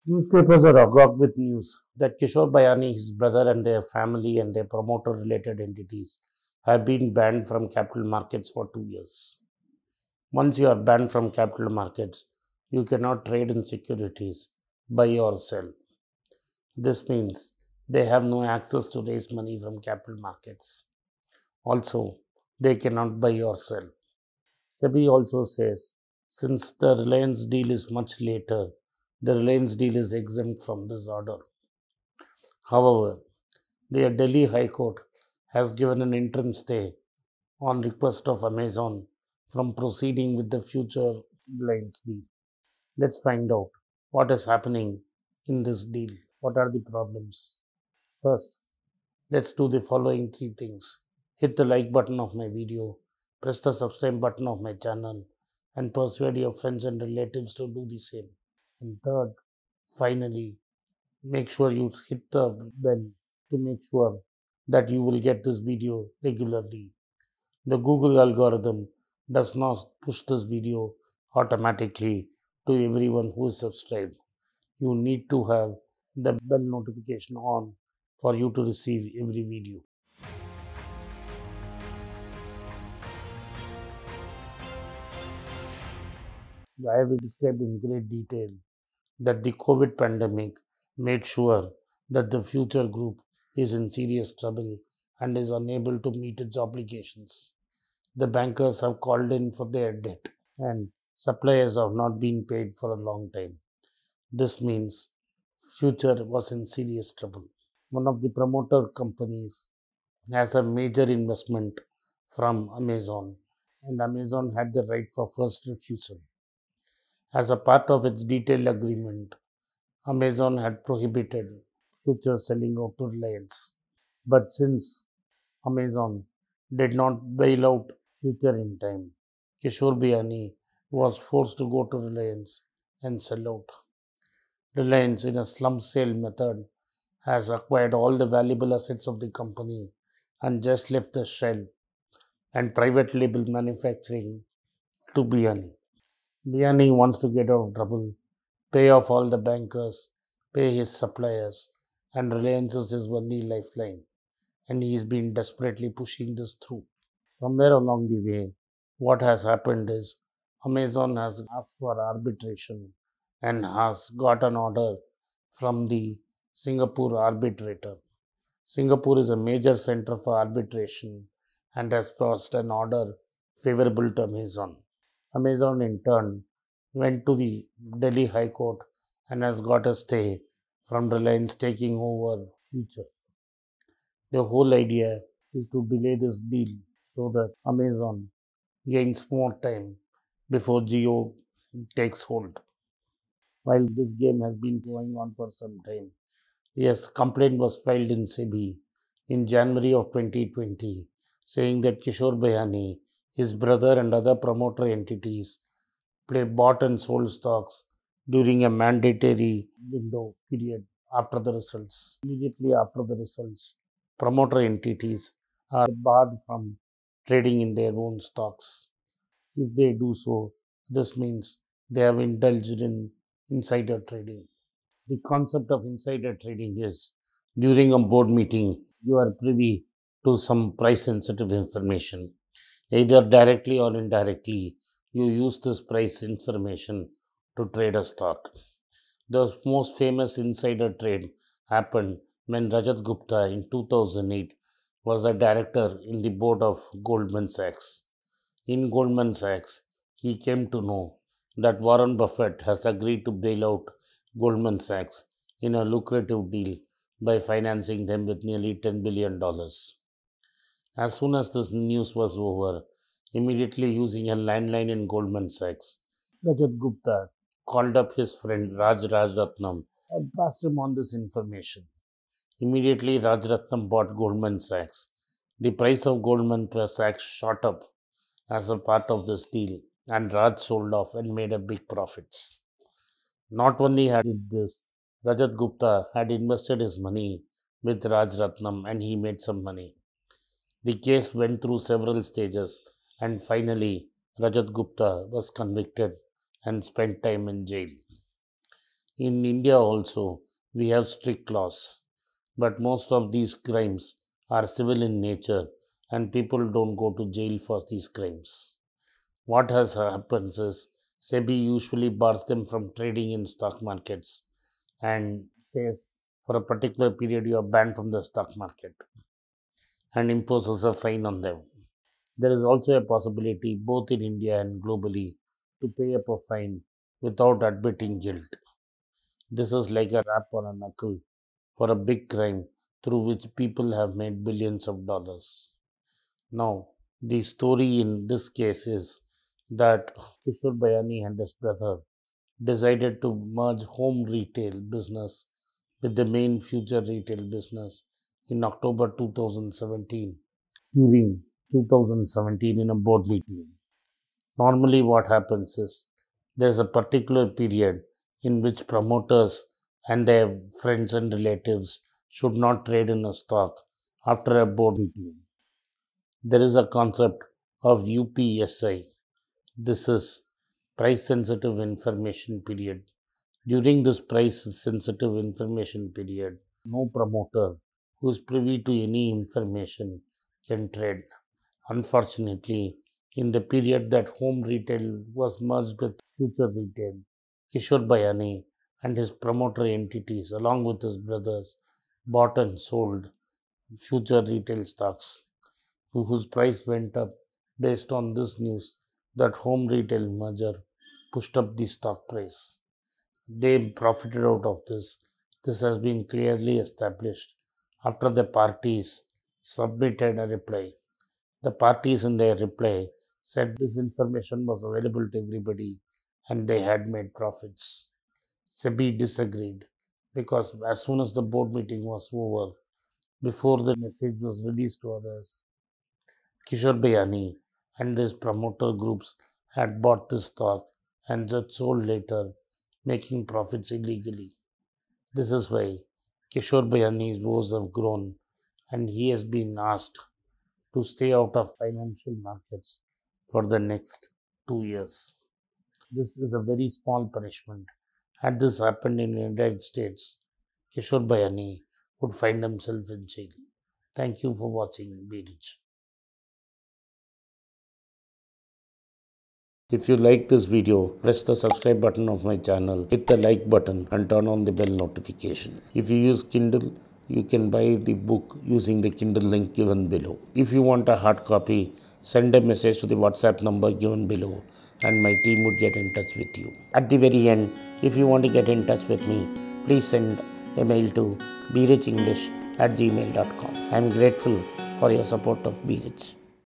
Newspapers are agog with news that Kishore Bayani, his brother, and their family and their promoter related entities have been banned from capital markets for 2 years. Once you are banned from capital markets, you cannot trade in securities, buy or sell. This means they have no access to raise money from capital markets. Also, they cannot buy or sell. SEBI also says since the Reliance deal is much later, the Reliance deal is exempt from this order. However, the Delhi High Court has given an interim stay on request of Amazon from proceeding with the future Reliance deal. Let's find out what is happening in this deal. What are the problems? First, let's do the following three things. Hit the like button of my video, press the subscribe button of my channel, and persuade your friends and relatives to do the same. And third, finally, make sure you hit the bell to make sure that you will get this video regularly. The Google algorithm does not push this video automatically to everyone who is subscribed. You need to have the bell notification on for you to receive every video. I have described in great detail that the COVID pandemic made sure that the future group is in serious trouble and is unable to meet its obligations. The bankers have called in for their debt and suppliers have not been paid for a long time. This means future was in serious trouble. One of the promoter companies has a major investment from Amazon, and Amazon had the right for first refusal. As a part of its detailed agreement, Amazon had prohibited future selling out to Reliance. But since Amazon did not bail out future in time, Kishore Biani was forced to go to Reliance and sell out. Reliance, in a slump sale method, has acquired all the valuable assets of the company and just left the shell and private label manufacturing to Biani. Biani wants to get out of trouble, pay off all the bankers, pay his suppliers, and Reliance is his only lifeline. And he's been desperately pushing this through. Somewhere along the way, what has happened is Amazon has asked for arbitration and has got an order from the Singapore arbitrator. Singapore is a major center for arbitration and has passed an order favorable to Amazon. Amazon, in turn, went to the Delhi High Court and has got a stay from Reliance taking over future. The whole idea is to delay this deal so that Amazon gains more time before Geo takes hold. While this game has been going on for some time, yes, complaint was filed in SEBI in January of 2020 saying that Kishore Bayani, his brother and other promoter entities bought and sold stocks during a mandatory window period after the results. Immediately after the results, promoter entities are barred from trading in their own stocks. If they do so, this means they have indulged in insider trading. The concept of insider trading is during a board meeting, you are privy to some price sensitive information. Either directly or indirectly, you use this price information to trade a stock. The most famous insider trade happened when Rajat Gupta in 2008 was a director in the board of Goldman Sachs. In Goldman Sachs, he came to know that Warren Buffett has agreed to bail out Goldman Sachs in a lucrative deal by financing them with nearly $10 billion. As soon as this news was over, immediately using a landline in Goldman Sachs, Rajat Gupta called up his friend Raj Rajratnam and passed him on this information. Immediately, Rajratnam bought Goldman Sachs. The price of Goldman Sachs shot up as a part of this deal, and Raj sold off and made a big profits. Not only had did this, Rajat Gupta had invested his money with Raj Ratnam and he made some money. The case went through several stages and finally Rajat Gupta was convicted and spent time in jail. In India also, we have strict laws, but most of these crimes are civil in nature and people don't go to jail for these crimes. What has happens is SEBI usually bars them from trading in stock markets and says for a particular period you are banned from the stock market and imposes a fine on them. There is also a possibility, both in India and globally, to pay up a fine without admitting guilt. This is like a rap on a knuckle for a big crime through which people have made billions of dollars. Now, the story in this case is that Kishore Bayani and his brother decided to merge home retail business with the main future retail business in October 2017. During 2017, in a board meeting, normally what happens is there's a particular period in which promoters and their friends and relatives should not trade in a stock after a board meeting. There is a concept of UPSI. This is price sensitive information period. During this price sensitive information period, no promoter who is privy to any information can trade. Unfortunately, in the period that home retail was merged with future retail, Kishore Bayani and his promoter entities, along with his brothers, bought and sold future retail stocks, whose price went up based on this news that home retail merger pushed up the stock price. They profited out of this. This has been clearly established after the parties submitted a reply. The parties in their reply said this information was available to everybody and they had made profits. SEBI disagreed because as soon as the board meeting was over, before the message was released to others, Kishore Bayani and his promoter groups had bought this stock and just sold later, making profits illegally. This is why Kishore Bayani's woes have grown and he has been asked to stay out of financial markets for the next 2 years. This is a very small punishment. Had this happened in the United States, Kishore Bayani would find himself in jail. Thank you for watching. Be rich. If you like this video, press the subscribe button of my channel, hit the like button and turn on the bell notification. If you use Kindle, you can buy the book using the Kindle link given below. If you want a hard copy, send a message to the WhatsApp number given below and my team would get in touch with you. At the very end, if you want to get in touch with me, please send a mail to berichenglish@gmail.com. I am grateful for your support of Be Rich.